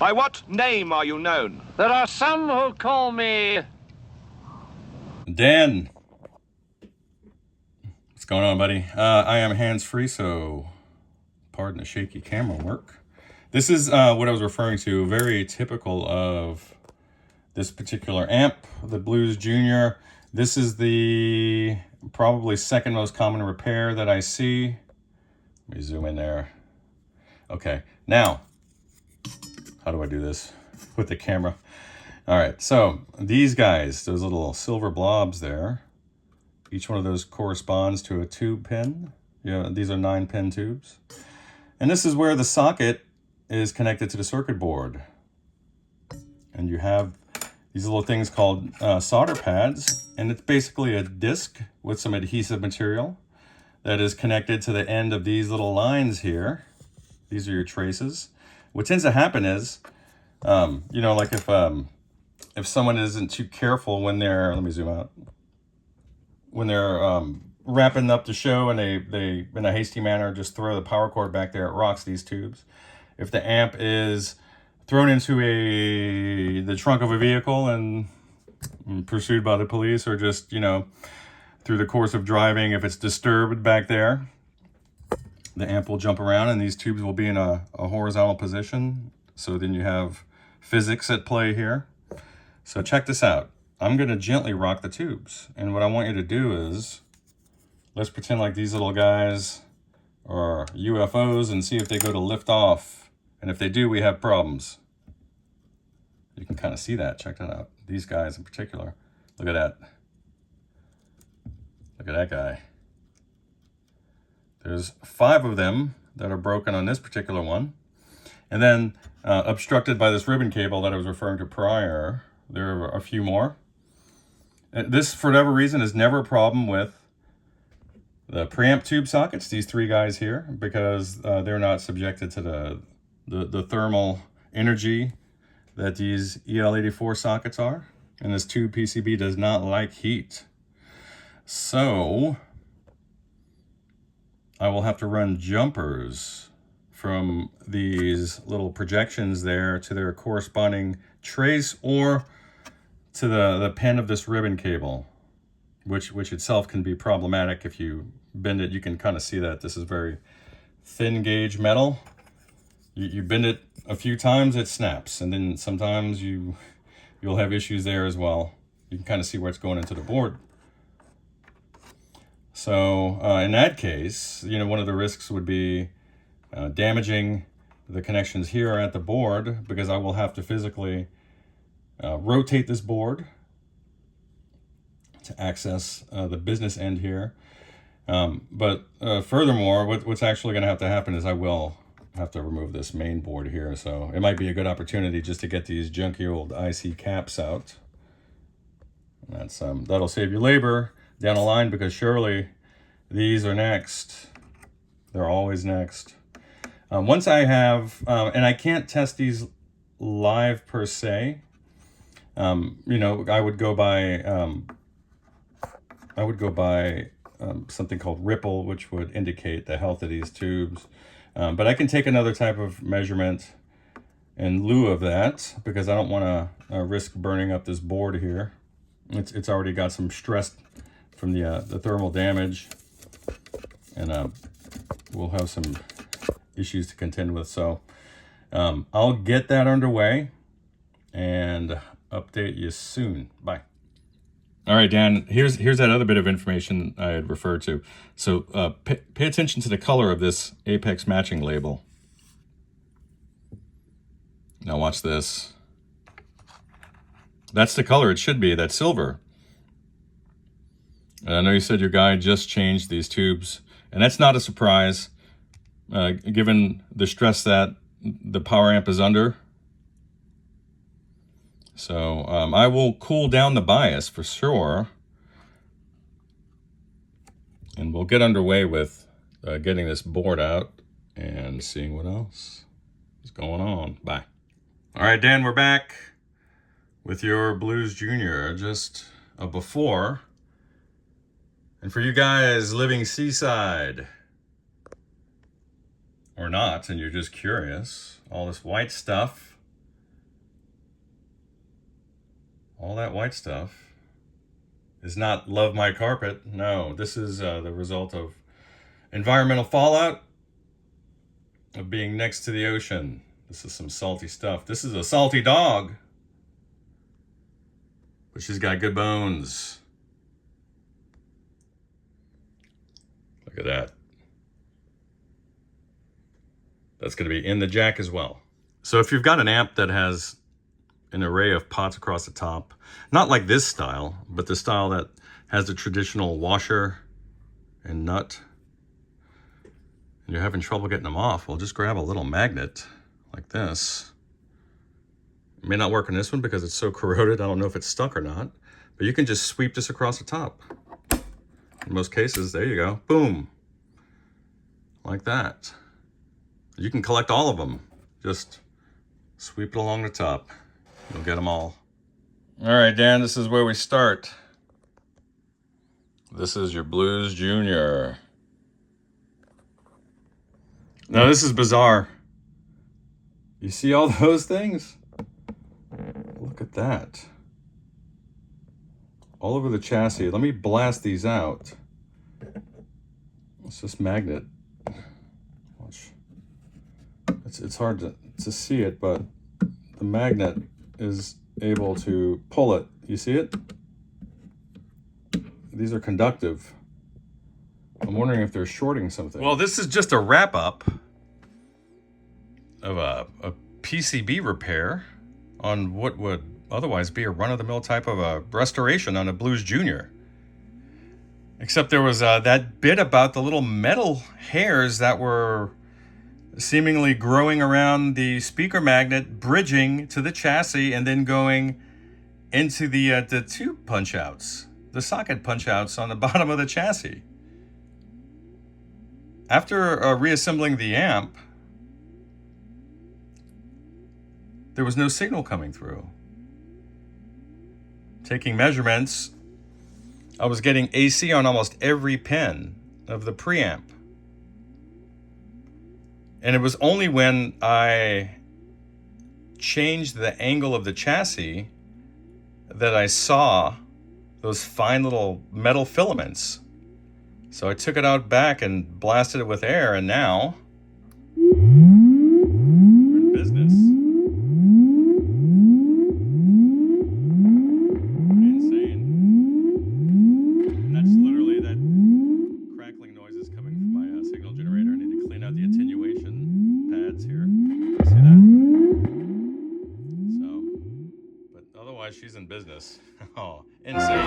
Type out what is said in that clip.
By what name are you known? There are some who call me... Dan. What's going on, buddy? I am hands-free, so pardon the shaky camera work. This is what I was referring to, very typical of this particular amp, the Blues Junior. This is the probably second most common repair that I see. Let me zoom in there. Okay, now, how do I do this with the camera? All right, so these guys, those little silver blobs there, each one of those corresponds to a tube pin. Yeah, these are 9-pin tubes. And this is where the socket is connected to the circuit board. And you have these little things called solder pads, and it's basically a disc with some adhesive material that is connected to the end of these little lines here. These are your traces. What tends to happen is, you know, like if someone isn't too careful when they're, let me zoom out, when they're wrapping up the show and they in a hasty manner just throw the power cord back there, it rocks these tubes. If the amp is thrown into the trunk of a vehicle and pursued by the police, or just, you know, through the course of driving, if it's disturbed back there, the amp will jump around and these tubes will be in a horizontal position. So then you have physics at play here. So check this out. I'm going to gently rock the tubes. And what I want you to do is, let's pretend like these little guys are UFOs and see if they go to lift off. And if they do, we have problems. You can kind of see that. Check that out. These guys in particular. Look at that. Look at that guy. There's 5 of them that are broken on this particular one. And then obstructed by this ribbon cable that I was referring to prior, there are a few more. This, for whatever reason, is never a problem with the preamp tube sockets, these 3 guys here, because they're not subjected to the thermal energy that these EL84 sockets are. And this tube PCB does not like heat. So I will have to run jumpers from these little projections there to their corresponding trace, or to the pin of this ribbon cable, which itself can be problematic. If you bend it, you can kind of see that this is very thin gauge metal. You bend it a few times, it snaps, and then sometimes you'll have issues there as well. You can kind of see where it's going into the board. So in that case, you know, one of the risks would be damaging the connections here at the board, because I will have to physically rotate this board to access the business end here. But furthermore, what's actually going to happen is I will have to remove this main board here. So it might be a good opportunity just to get these junky old IC caps out. And that's that'll save you labor down the line, because surely these are next. They're always next. Once I have, and I can't test these live per se, you know, I would go by something called ripple, which would indicate the health of these tubes. But I can take another type of measurement in lieu of that, because I don't want to risk burning up this board here. It's already got some stress from the thermal damage, and we'll have some issues to contend with. So I'll get that underway and update you soon. Bye. All right, Dan, here's that other bit of information I had referred to. So pay attention to the color of this Apex matching label. Now watch this. That's the color it should be, that's silver. And I know you said your guy just changed these tubes, and that's not a surprise, given the stress that the power amp is under. So I will cool down the bias for sure, and we'll get underway with getting this board out and seeing what else is going on. Bye. All right, Dan, we're back with your Blues Junior, just a before. And for you guys living seaside, or not, and you're just curious, all this white stuff all that white stuff is not love my carpet. No, this is the result of environmental fallout of being next to the ocean. This is some salty stuff. This is a salty dog, but she's got good bones. Look at that. That's going to be in the jack as well. So if you've got an amp that has an array of pots across the top, not like this style, but the style that has the traditional washer and nut, and you're having trouble getting them off, well, just grab a little magnet like this. It may not work on this one because it's so corroded. I don't know if it's stuck or not, but you can just sweep this across the top. In most cases, there you go. Boom. Like that. You can collect all of them. Just sweep it along the top. You'll get them all. All right, Dan, this is where we start. This is your Blues Junior. Now, this is bizarre. You see all those things? Look at that. All over the chassis. Let me blast these out. It's this magnet. Watch. It's hard to see it, but the magnet is able to pull it. You see it? These are conductive. I'm wondering if they're shorting something. Well, this is just a wrap-up of a PCB repair on what would otherwise be a run-of-the-mill type of a restoration on a Blues Junior. Except there was that bit about the little metal hairs that were seemingly growing around the speaker magnet, bridging to the chassis, and then going into the tube punch-outs, the socket punch-outs on the bottom of the chassis. After reassembling the amp, there was no signal coming through. Taking measurements, I was getting AC on almost every pin of the preamp. And it was only when I changed the angle of the chassis that I saw those fine little metal filaments. So I took it out back and blasted it with air, and now we're in business. Insane. And that's literally that crackling noise is coming from my signal generator. I need to clean out the attenuation pads here. You see that? So, but otherwise she's in business. Oh, insane.